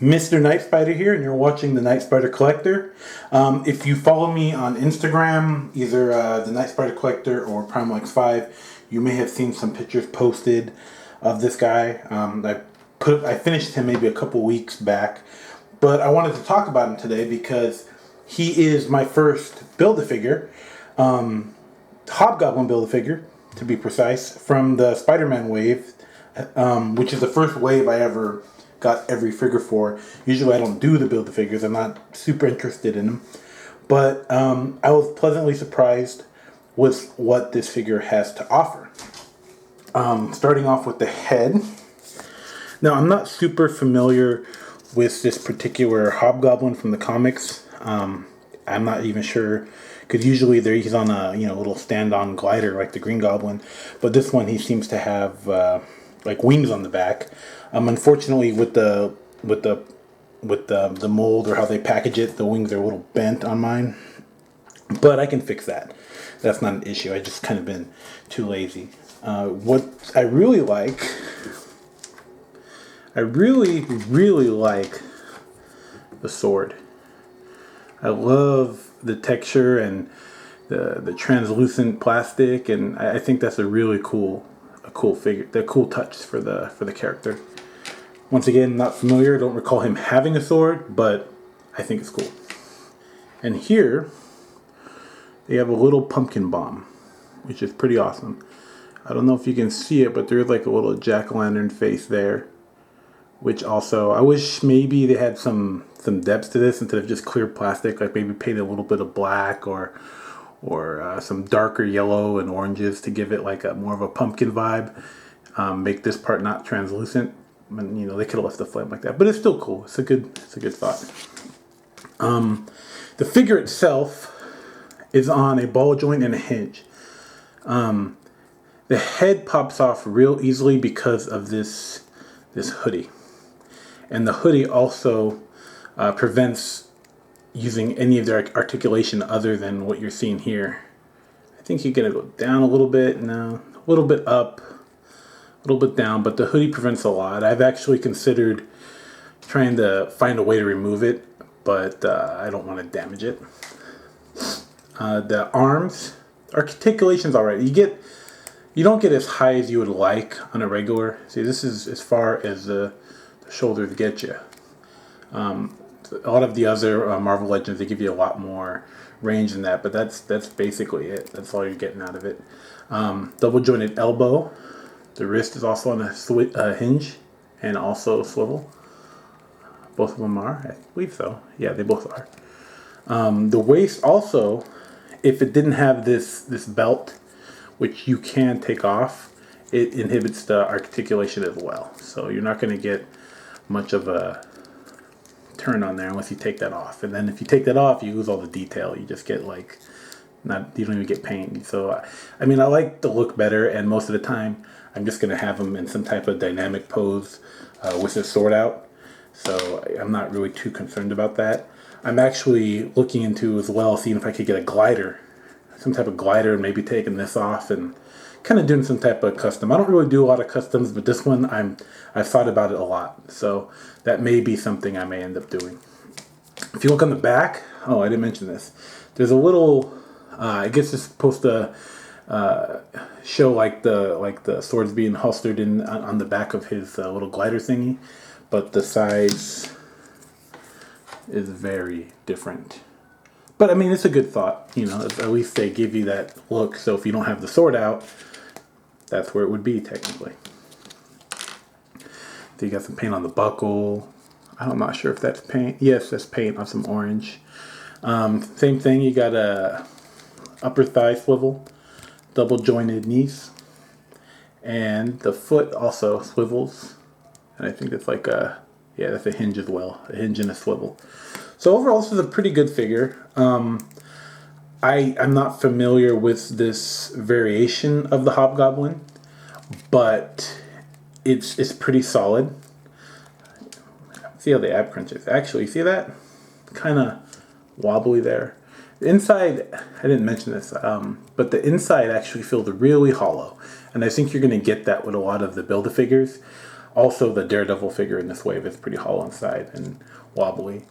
Mr. Nightspyder here, and you're watching the Nightspyder Collector. If you follow me on Instagram, either the Nightspyder Collector or PrimalX5, you may have seen some pictures posted of this guy. I finished him maybe a couple weeks back, but I wanted to talk about him today because he is my first Build-A-Figure, Hobgoblin Build-A-Figure, to be precise, from the Spider-Man wave, which is the first wave I ever got every figure for. Usually I don't do the Build-A-Figures. I'm not super interested in them. But I was pleasantly surprised with what this figure has to offer. Starting off with the head. Now, I'm not super familiar with this particular Hobgoblin from the comics. I'm not even sure, because usually he's on a little stand-on glider like the Green Goblin, but this one he seems to have like wings on the back. Unfortunately, with the mold or how they package it, the wings are a little bent on mine, but I can fix that. That's not an issue. I just kind of been too lazy. What I really like, I really like the sword. I love the texture and the translucent plastic, and I think that's a really cool figure. The cool touch for the character. Once again, not familiar. Don't recall him having a sword, but I think it's cool. And here they have a little pumpkin bomb, which is pretty awesome. I don't know if you can see it, but there's like a little jack-o'-lantern face there, which also, I wish maybe they had some depth to this instead of just clear plastic, like maybe paint a little bit of black or some darker yellow and oranges to give it like a more of a pumpkin vibe. Make this part not translucent. And, they could have left the flame like that, but it's still cool. It's a good thought. The figure itself is on a ball joint and a hinge. The head pops off real easily because of this hoodie. And the hoodie also prevents using any of their articulation other than what you're seeing here. I think you're going to go down a little bit, no, a little bit up, a little bit down, but the hoodie prevents a lot. I've actually considered trying to find a way to remove it, but I don't want to damage it. The arms, articulation's alright. You don't get as high as you would like on a regular. See, this is as far as the shoulders get you. A lot of the other Marvel Legends, they give you a lot more range than that, but that's basically it. That's all you're getting out of it. Double jointed elbow. The wrist is also on a hinge and also swivel. Both of them are, I believe so. Yeah, they both are. The waist also, if it didn't have this belt, which you can take off, it inhibits the articulation as well. So you're not going to get much of a turn on there unless you take that off. And then if you take that off, you lose all the detail. You just get you don't even get paint. So I mean, I like the look better, and most of the time I'm just going to have them in some type of dynamic pose with his sword out. So I'm not really too concerned about that. I'm actually looking into as well, seeing if I could get a glider, some type of glider, and maybe taking this off and kind of doing some type of custom. I don't really do a lot of customs, but this one I've thought about it a lot. So that may be something I may end up doing. If you look on the back, oh, I didn't mention this. There's a little, I guess it's supposed to show like the swords being holstered in on the back of his little glider thingy, but the size is very different. But I mean, it's a good thought, at least they give you that look, so if you don't have the sword out, that's where it would be technically. So you got some paint on the buckle. I'm not sure if that's paint. Yes, that's paint on some orange. Same thing, you got a upper thigh swivel, double jointed knees, and the foot also swivels. And I think that's that's a hinge as well, a hinge and a swivel. So overall, this is a pretty good figure. I'm not familiar with this variation of the Hobgoblin, but it's pretty solid. See how the ab crunch is. Actually, see that? Kind of wobbly there. The inside, I didn't mention this, but the inside actually feels really hollow. And I think you're going to get that with a lot of the Build-A-Figures. Also, the Daredevil figure in this wave is pretty hollow inside and wobbly.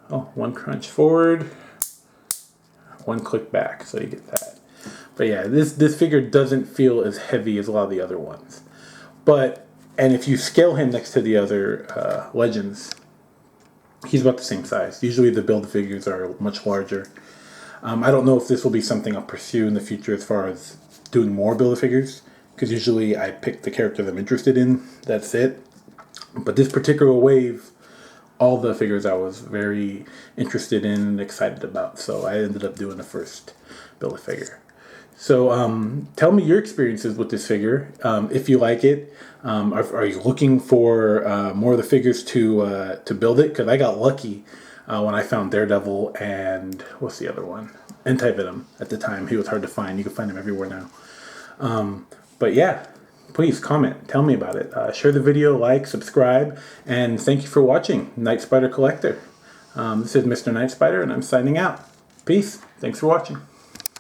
One crunch forward, one click back, so you get that. But yeah, this figure doesn't feel as heavy as a lot of the other ones. And if you scale him next to the other Legends, he's about the same size. Usually the build figures are much larger. I don't know if this will be something I'll pursue in the future as far as doing more Build-A-Figures, because usually I pick the characters I'm interested in, that's it. But this particular wave, all the figures I was very interested in and excited about, so I ended up doing the first Build-A-Figure. So tell me your experiences with this figure, if you like it. Are you looking for more of the figures to build it? Because I got lucky when I found Daredevil and what's the other one? Anti-Venom at the time. He was hard to find. You can find him everywhere now. But yeah, please comment. Tell me about it. Share the video, like, subscribe, and thank you for watching Nightspyder Collector. This is Mr. Nightspyder, and I'm signing out. Peace. Thanks for watching.